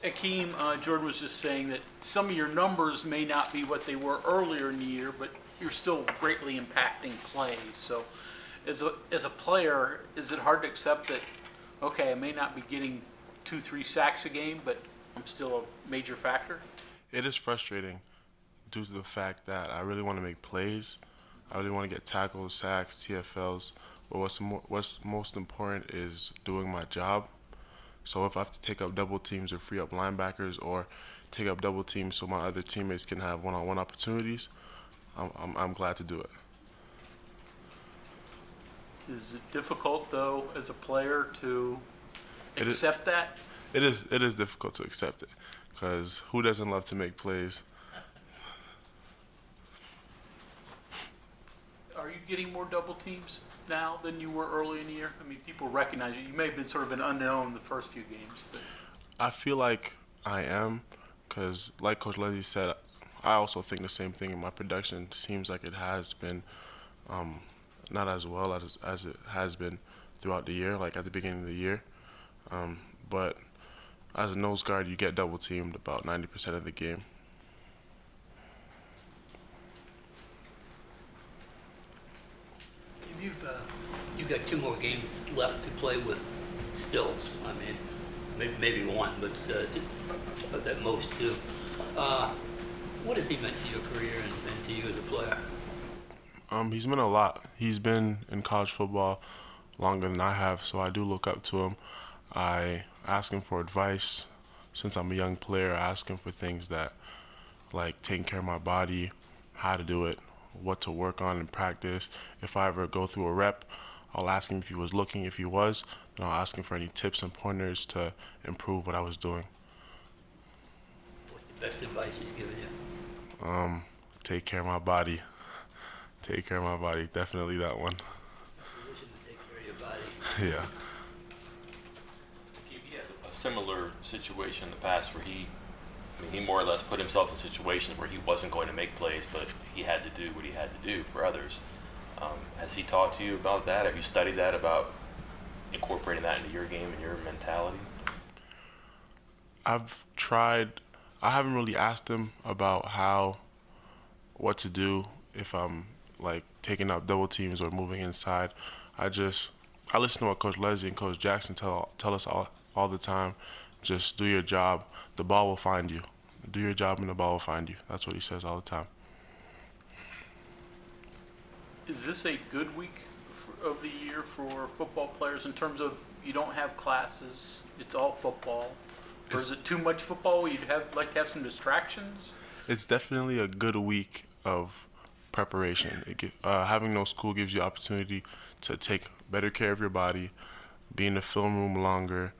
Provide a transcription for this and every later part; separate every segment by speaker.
Speaker 1: Akheem, Jordan was just saying that some of your numbers may not be what they were earlier in the year, but you're still greatly impacting play. So, as a player, is it hard to accept that, okay, I may not be getting 2, 3 sacks a game, but I'm still a major factor?
Speaker 2: It is frustrating due to the fact that I really want to make plays. I really want to get tackles, sacks, TFLs. But what's most important is doing my job. So if I have to take up double teams or free up linebackers or take up double teams so my other teammates can have one-on-one opportunities, I'm glad to do it.
Speaker 1: Is it difficult, though, as a player to
Speaker 2: It is,
Speaker 1: accept that?
Speaker 2: it is difficult to accept it because who doesn't love to make plays?
Speaker 1: Are you getting more double teams now than you were early in the year? I mean, people recognize you. You may have been sort of an unknown the first few games, but
Speaker 2: I feel like I am because, like Coach Leslie said, I also think the same thing. My production seems like it has been not as well as it has been throughout the year, like at the beginning of the year. But as a nose guard, you get double teamed about 90% of the game.
Speaker 3: You've got 2 more games left to play with Stills. I mean, maybe one, but at most 2. What has he meant to your career and to you as a player?
Speaker 2: He's been a lot. He's been in college football longer than I have, so I do look up to him. I ask him for advice. Since I'm a young player, I ask him for things that, like taking care of my body, how to do it, what to work on in practice. If I ever go through a rep, I'll ask him if he was looking. If he was, then I'll ask him for any tips and pointers to improve what I was doing.
Speaker 3: What's the best advice he's given you?
Speaker 2: Take care of my body. Take care of my body. Definitely that one.
Speaker 3: Position to take care of your body.
Speaker 2: Yeah.
Speaker 4: He had a similar situation in the past where he more or less put himself in situations where he wasn't going to make plays, but he had to do what he had to do for others. Has he talked to you about that? Have you studied that, about incorporating that into your game and your mentality?
Speaker 2: I've tried. I haven't really asked him about what to do if I'm like taking out double teams or moving inside. I listen to what Coach Leslie and Coach Jackson tell us all the time. Just do your job. The ball will find you. Do your job and the ball will find you. That's what he says all the time.
Speaker 1: is this a good week of the year for football players in terms of you don't have classes, it's all football? Or is it too much football? You'd like to have some distractions?
Speaker 2: It's definitely a good week of preparation. Having no school gives you opportunity to take better care of your body, be in the film room longer,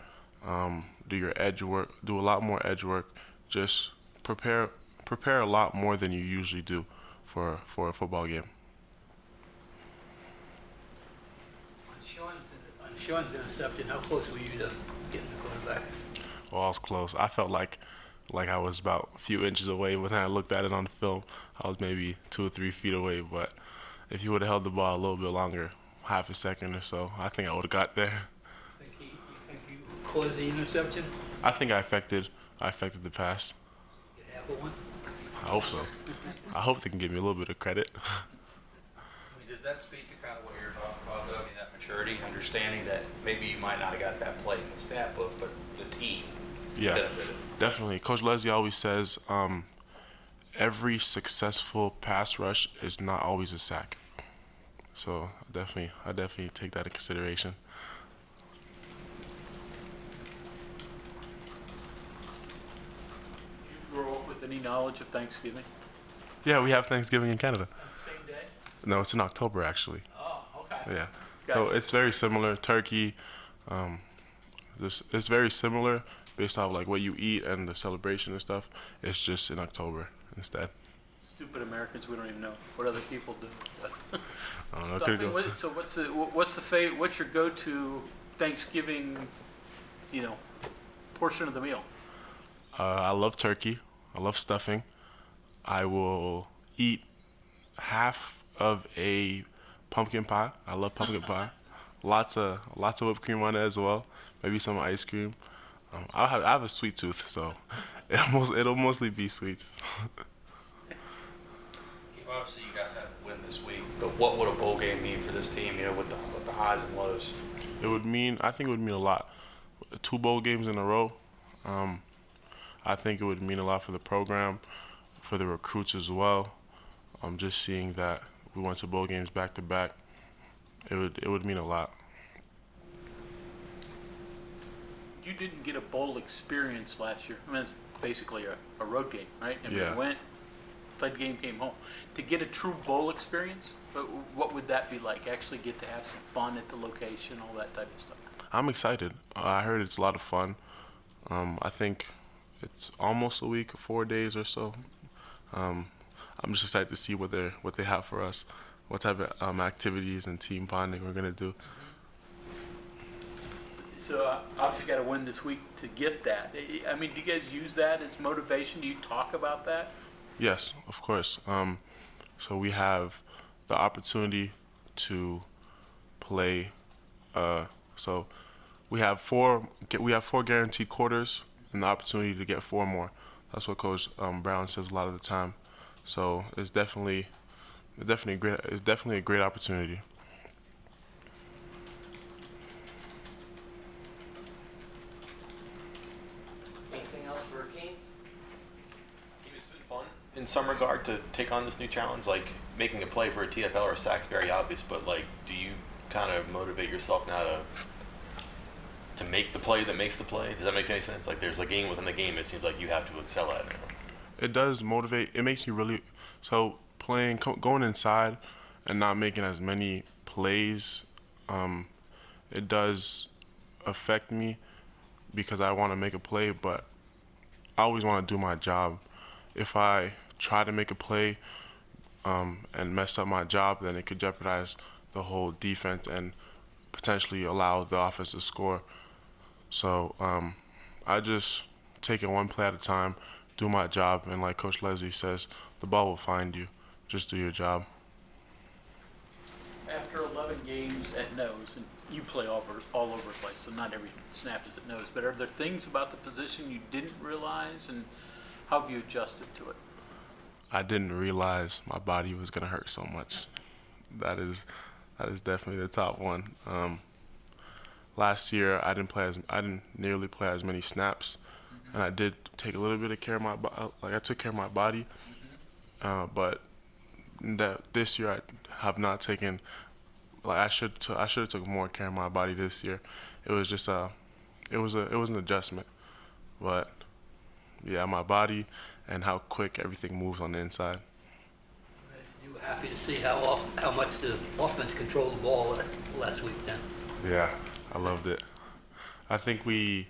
Speaker 2: do your edge work, do a lot more edge work. Just prepare a lot more than you usually do for a football game.
Speaker 3: On Sean's interception, how close were you to getting the quarterback?
Speaker 2: Well, I was close. I felt like I was about a few inches away, but then I looked at it on the film. I was maybe 2 or 3 feet away, but if you would have held the ball a little bit longer, half a second or so, I think I would have got there.
Speaker 3: You think you caused the interception?
Speaker 2: I think I affected the pass.
Speaker 3: Get half of one?
Speaker 2: I hope so. I hope they can give me a little bit of credit.
Speaker 5: I mean, does that speak to kind of what you're talking about, though? I mean, that maturity, understanding that maybe you might not have got that play in the stat book, but the team
Speaker 2: Yeah,
Speaker 5: benefited.
Speaker 2: definitely. Coach Leslie always says every successful pass rush is not always a sack. So I definitely take that in consideration.
Speaker 1: Did you grow up with any knowledge of Thanksgiving?
Speaker 2: Yeah, we have Thanksgiving in Canada.
Speaker 1: Same day?
Speaker 2: No, it's in October actually.
Speaker 1: Oh, okay.
Speaker 2: Yeah. So
Speaker 1: Gotcha.
Speaker 2: it's very similar. Turkey, it's very similar based off like what you eat and the celebration and stuff. It's just in October instead.
Speaker 1: Stupid Americans, we don't even know what other people do.
Speaker 2: I don't know.
Speaker 1: Stuffing. So what's your go-to Thanksgiving, portion of the meal?
Speaker 2: I love turkey. I love stuffing. I will eat half of a pumpkin pie. I love pumpkin pie. Lots of whipped cream on it as well. Maybe some ice cream. I have a sweet tooth, so it'll mostly be sweets.
Speaker 5: Obviously, you guys have to win this week, but what would a bowl game mean for this team? You know, with the highs and lows.
Speaker 2: I think it would mean a lot. 2 bowl games in a row. I think it would mean a lot for the program, for the recruits as well. Just seeing that we went to bowl games back to back, it would mean a lot.
Speaker 1: You didn't get a bowl experience last year. I mean, it's basically a road game, right? I mean,
Speaker 2: Yeah.
Speaker 1: you went, played the game, came home. To get a true bowl experience, what would that be like? Actually get to have some fun at the location, all that type of stuff.
Speaker 2: I'm excited. I heard it's a lot of fun. I think it's almost a week, 4 days or so. I'm just excited to see what they have for us, what type of activities and team bonding we're gonna do.
Speaker 1: So obviously got to win this week to get that. I mean, do you guys use that as motivation? Do you talk about that?
Speaker 2: Yes, of course. So we have the opportunity to play. So we have four guaranteed quarters and the opportunity to get 4 more. That's what Coach Brown says a lot of the time. So it's definitely a great opportunity.
Speaker 6: Anything else for Akheem?
Speaker 4: It's been fun in some regard to take on this new challenge. Like making a play for a TFL or a sack's very obvious, but like, do you kind of motivate yourself now to make the play that makes the play? Does that make any sense? Like there's a game within the game it seems like you have to excel at now.
Speaker 2: It does motivate. It makes you really going inside and not making as many plays. It does affect me because I want to make a play, but I always want to do my job. If I try to make a play and mess up my job, then it could jeopardize the whole defense and potentially allow the offense to score. So I just take it one play at a time, do my job, and like Coach Leslie says, the ball will find you. Just do your job.
Speaker 1: After 11 games at nose, and you play all over the place, so not every snap is at nose, but are there things about the position you didn't realize, and how have you adjusted to it?
Speaker 2: I didn't realize my body was gonna hurt so much. That is definitely the top one. Last year I didn't nearly play as many snaps, and I did take a little bit of care of my I took care of my body, but this year I have not taken. Like I should have took more care of my body this year. It was just it was an adjustment, but yeah, my body and how quick everything moves on the inside.
Speaker 3: You were happy to see how much the offense controlled the ball last week, then.
Speaker 2: Yeah, I loved it. I think we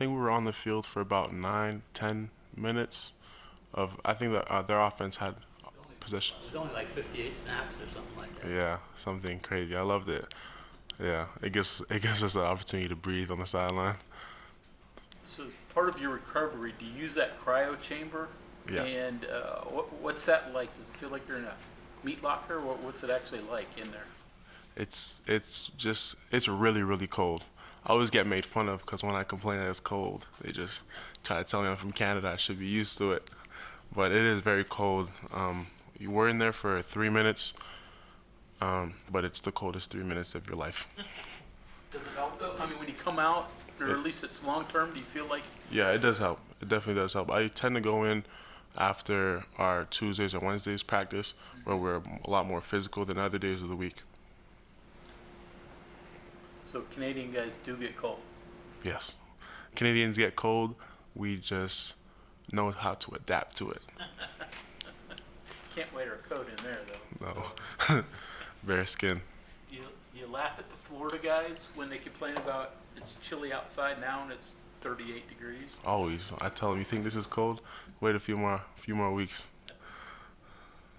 Speaker 2: were on the field for about 9-10 minutes. I think that their offense had possession.
Speaker 3: It was only like 58 snaps or something like that.
Speaker 2: Yeah, something crazy. I loved it. Yeah, it gives us an opportunity to breathe on the sideline.
Speaker 1: So as part of your recovery, do you use that cryo chamber?
Speaker 2: Yeah.
Speaker 1: And what's that like? Does it feel like you're in a meat locker? What's it actually like in there?
Speaker 2: It's really, really cold. I always get made fun of because when I complain that it's cold, they just try to tell me I'm from Canada. I should be used to it. But it is very cold. You were in there for 3 minutes, but it's the coldest 3 minutes of your life.
Speaker 1: Does it help though? I mean, when you come out, or at least it's long term, do you feel like?
Speaker 2: Yeah, it does help. It definitely does help. I tend to go in after our Tuesdays or Wednesdays practice, where we're a lot more physical than other days of the week.
Speaker 1: So Canadian guys do get cold.
Speaker 2: Yes. Canadians get cold. We just know how to adapt to it.
Speaker 1: Can't wear a coat in there though.
Speaker 2: No. Bare skin.
Speaker 1: You laugh at the Florida guys when they complain about it's chilly outside now and it's 38 degrees.
Speaker 2: Always. I tell them, you think this is cold? Wait a few more weeks.